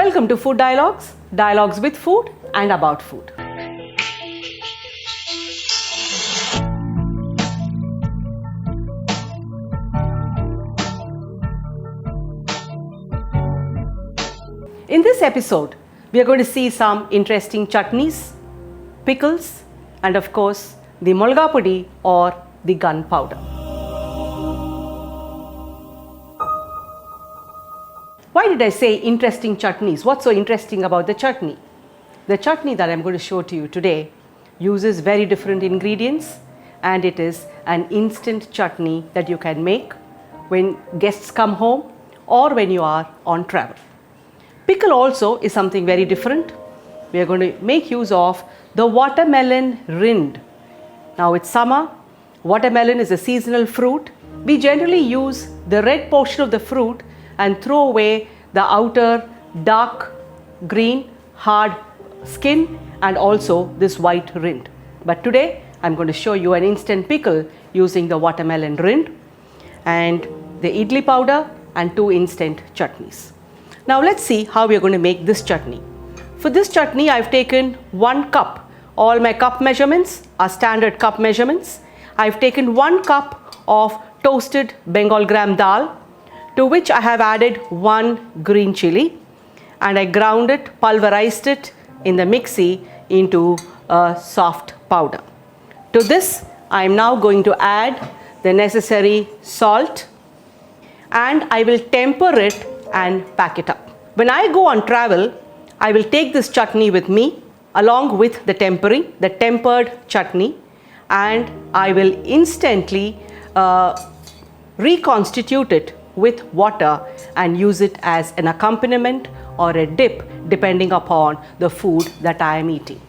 Welcome to Food Dialogues, dialogues with food and about food. In this episode, we are going to see some interesting chutneys, pickles, and of course, the mulga podi or the gunpowder. Why did I say interesting chutneys? What's so interesting about the chutney? The chutney that I'm going to show to you today uses very different ingredients, and it is an instant chutney that you can make when guests come home or when you are on travel. Pickle also is something very different. We are going to make use of the watermelon rind. Now it's summer. Watermelon is a seasonal fruit. We generally use the red portion of the fruit and throw away the outer dark green hard skin and also this white rind. But today I'm going to show you an instant pickle using the watermelon rind and the idli powder and 2 instant chutneys. Now let's see how we are going to make this chutney. For this chutney I've taken 1 cup. All my cup measurements are standard cup measurements. I've taken 1 cup of toasted Bengal gram dal, to which I have added 1 green chili, and I ground it, pulverized it in the mixie into a soft powder. To this I am now going to add the necessary salt, and I will temper it and pack it up. When I go on travel, I will take this chutney with me along with the tempering, the tempered chutney, and I will instantly reconstitute it with water and use it as an accompaniment or a dip depending upon the food that I am eating.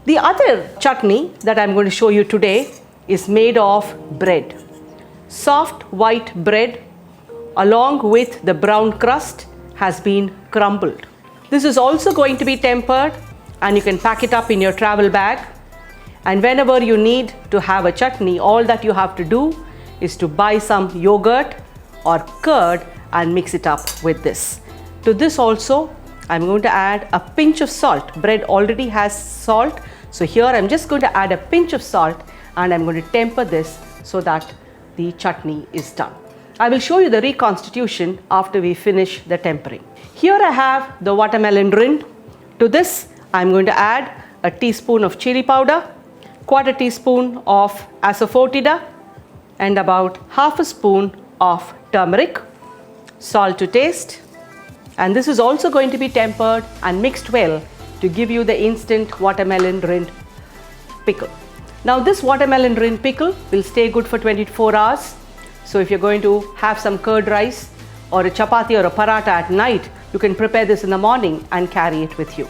The other chutney that I am going to show you today is made of bread. Soft white bread along with the brown crust has been crumbled. This is also going to be tempered, and you can pack it up in your travel bag. And whenever you need to have a chutney, all that you have to do is to buy some yogurt or curd and mix it up with this. To this also I'm going to add a pinch of salt. Bread already has salt, so here I'm just going to add a pinch of salt and I'm going to temper this so that the chutney is done. I will show you the reconstitution after we finish the tempering. Here I have the watermelon rind. To this I'm going to add a teaspoon of chili powder, 1/4 teaspoon of asafoetida, and about 1/2 spoon of turmeric, salt to taste, and this is also going to be tempered and mixed well to give you the instant watermelon rind pickle. Now this watermelon rind pickle will stay good for 24 hours. So if you're going to have some curd rice or a chapati or a paratha at night, you can prepare this in the morning and carry it with you.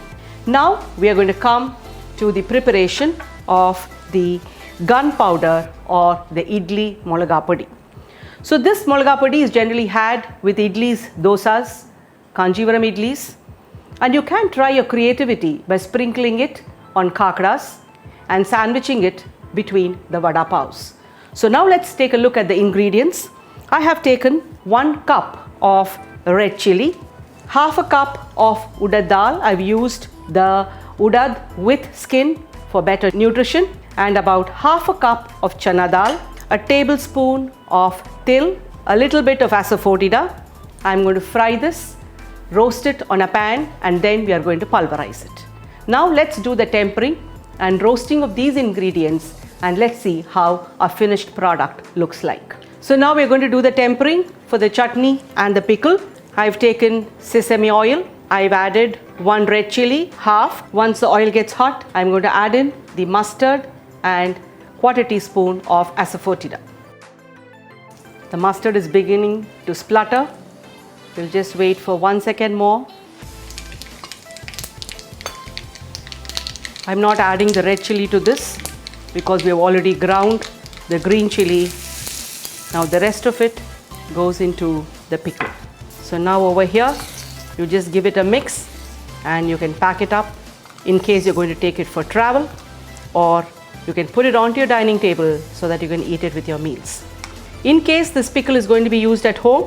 Now we are going to come to the preparation of the gunpowder or the idli mulga podi. So this mulga podi is generally had with idlis, dosas, Kanjivaram idlis, and you can try your creativity by sprinkling it on kakras and sandwiching it between the vada pavs. So now let's take a look at the ingredients. I have taken 1 cup of red chili, 1/2 cup of udad dal. I've used the udad with skin for better nutrition, and about 1/2 cup of chana dal, a tablespoon of til, a little bit of asafoetida. I'm going to fry this, roast it on a pan, and then we are going to pulverize it. Now let's do the tempering and roasting of these ingredients, and let's see how our finished product looks like. So now we're going to do the tempering for the chutney and the pickle. I've taken sesame oil. I've added 1 red chili, half. Once the oil gets hot, I'm going to add in the mustard and 1/4 teaspoon of asafoetida. The mustard is beginning to splutter. We'll just wait for 1 second more. I'm not adding the red chili to this because we have already ground the green chili. Now the rest of it goes into the pickle. So now over here, you just give it a mix and you can pack it up in case you're going to take it for travel, or you can put it onto your dining table so that you can eat it with your meals. In case this pickle is going to be used at home,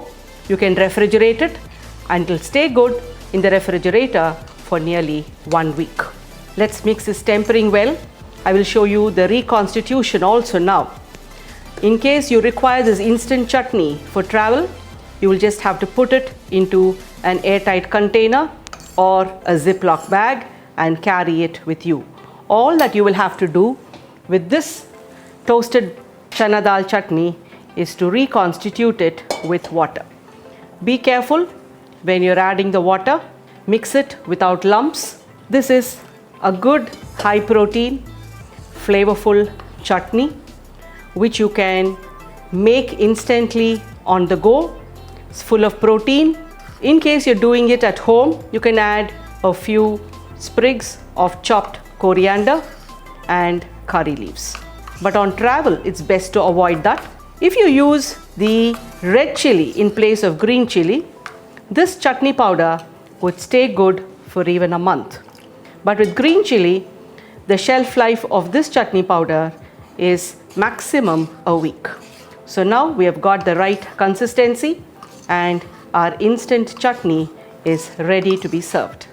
you can refrigerate it and it will stay good in the refrigerator for nearly 1 week. Let's mix this tempering well. I will show you the reconstitution also now. In case you require this instant chutney for travel, you will just have to put it into an airtight container or a Ziploc bag and carry it with you. All that you will have to do with this toasted chana dal chutney is to reconstitute it with water. Be careful when you're adding the water. Mix it without lumps. This is a good high protein, flavorful chutney which you can make instantly on the go. It's full of protein. In case you're doing it at home, you can add a few sprigs of chopped coriander and curry leaves. But on travel, it's best to avoid that. If you use the red chili in place of green chili, this chutney powder would stay good for even a month. But with green chili, the shelf life of this chutney powder is maximum a week. So now we have got the right consistency and our instant chutney is ready to be served.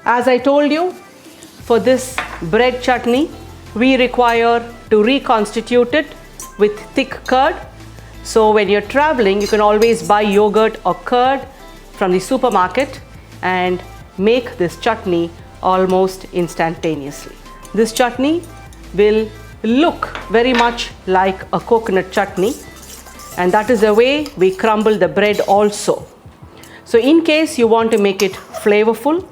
As I told you, for this bread chutney, we require to reconstitute it with thick curd. So when you're traveling, you can always buy yogurt or curd from the supermarket and make this chutney almost instantaneously. This chutney will look very much like a coconut chutney, and that is the way we crumble the bread also. So in case you want to make it flavorful,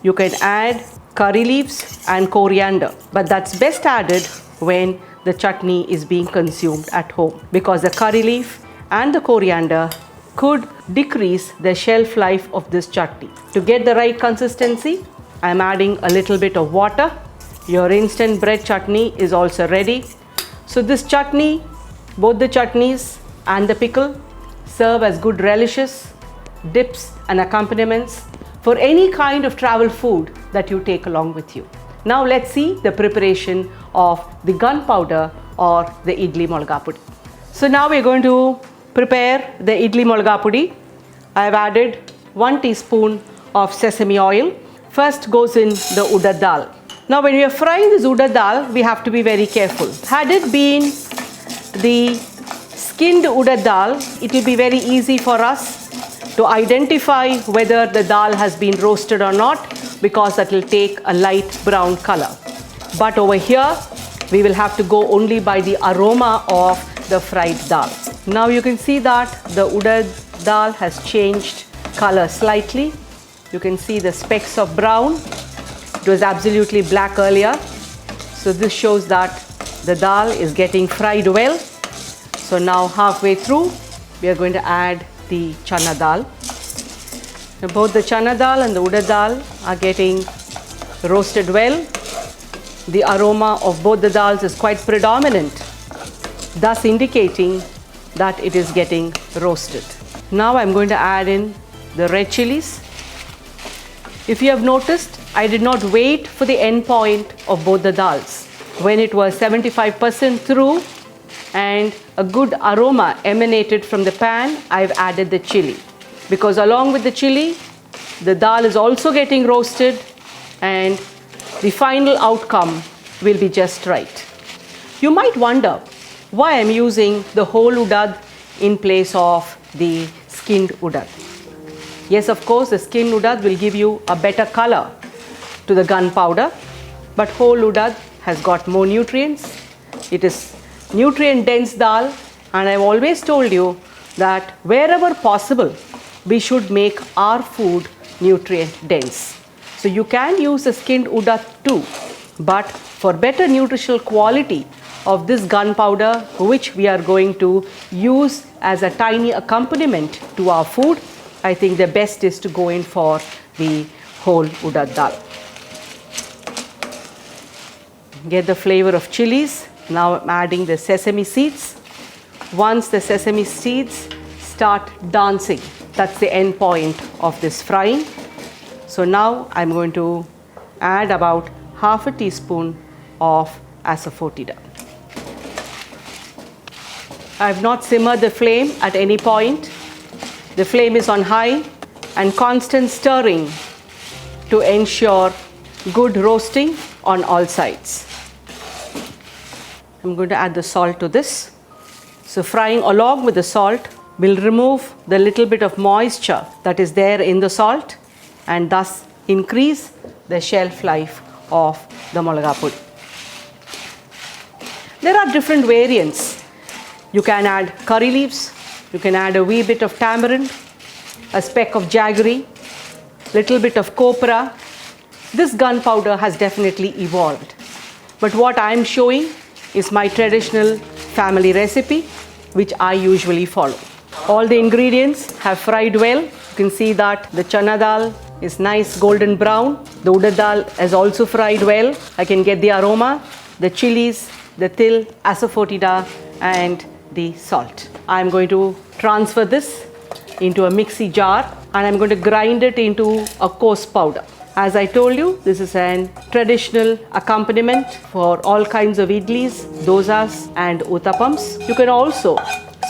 you can add curry leaves and coriander, but that's best added when the chutney is being consumed at home, because the curry leaf and the coriander could decrease the shelf life of this chutney. To get the right consistency, I'm adding a little bit of water. Your instant bread chutney is also ready. So this chutney, both the chutneys and the pickle, serve as good relishes, dips and accompaniments for any kind of travel food that you take along with you. Now let's see the preparation of the gunpowder or the idli molga podi. So now we're going to prepare the idli molga podi. I have added 1 teaspoon of sesame oil. First goes in the urad dal. Now when we are frying this urad dal, we have to be very careful. Had it been the skinned urad dal, it will be very easy for us to identify whether the dal has been roasted or not, because that will take a light brown color. But over here, we will have to go only by the aroma of the fried dal. Now you can see that the urad dal has changed color slightly. You can see the specks of brown. It was absolutely black earlier. So this shows that the dal is getting fried well. So now halfway through, we are going to add the chana dal. Now both the chana dal and the urad dal are getting roasted well. The aroma of both the dals is quite predominant, thus indicating that it is getting roasted. Now I'm going to add in the red chilies. If you have noticed, I did not wait for the end point of both the dals. When it was 75% through and a good aroma emanated from the pan, I've added the chili. Because along with the chili, the dal is also getting roasted and the final outcome will be just right. You might wonder why I'm using the whole urad in place of the skinned urad. Yes, of course, the skinned urad will give you a better color to the gunpowder, but whole urad has got more nutrients. It is nutrient dense dal, and I've always told you that wherever possible, we should make our food nutrient dense. So you can use a skinned urad too, but for better nutritional quality of this gunpowder, which we are going to use as a tiny accompaniment to our food, I think the best is to go in for the whole urad dal. Get the flavor of chilies. Now I'm adding the sesame seeds. Once the sesame seeds start dancing, that's the end point of this frying. So now I'm going to add about half a teaspoon of asafoetida. I have not simmered the flame at any point. The flame is on high, and constant stirring to ensure good roasting on all sides. I'm going to add the salt to this. So frying along with the salt will remove the little bit of moisture that is there in the salt and thus increase the shelf life of the Molaga Podi. There are different variants. You can add curry leaves, you can add a wee bit of tamarind, a speck of jaggery, little bit of copra. This gunpowder has definitely evolved. But what I am showing is my traditional family recipe, which I usually follow. All the ingredients have fried well. You can see that the chana dal is nice golden brown. The urad dal has also fried well. I can get the aroma, the chilies, the til, asafoetida and the salt. I'm going to transfer this into a mixie jar and I'm going to grind it into a coarse powder. As I told you, this is an traditional accompaniment for all kinds of idlis, dosas and uthappams. You can also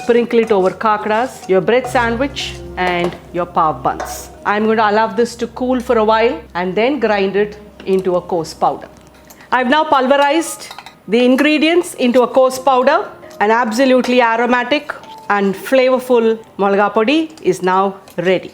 sprinkle it over kakras, your bread sandwich and your pav buns. I'm going to allow this to cool for a while and then grind it into a coarse powder. I've now pulverized the ingredients into a coarse powder. An absolutely aromatic and flavorful Molaga Podi is now ready.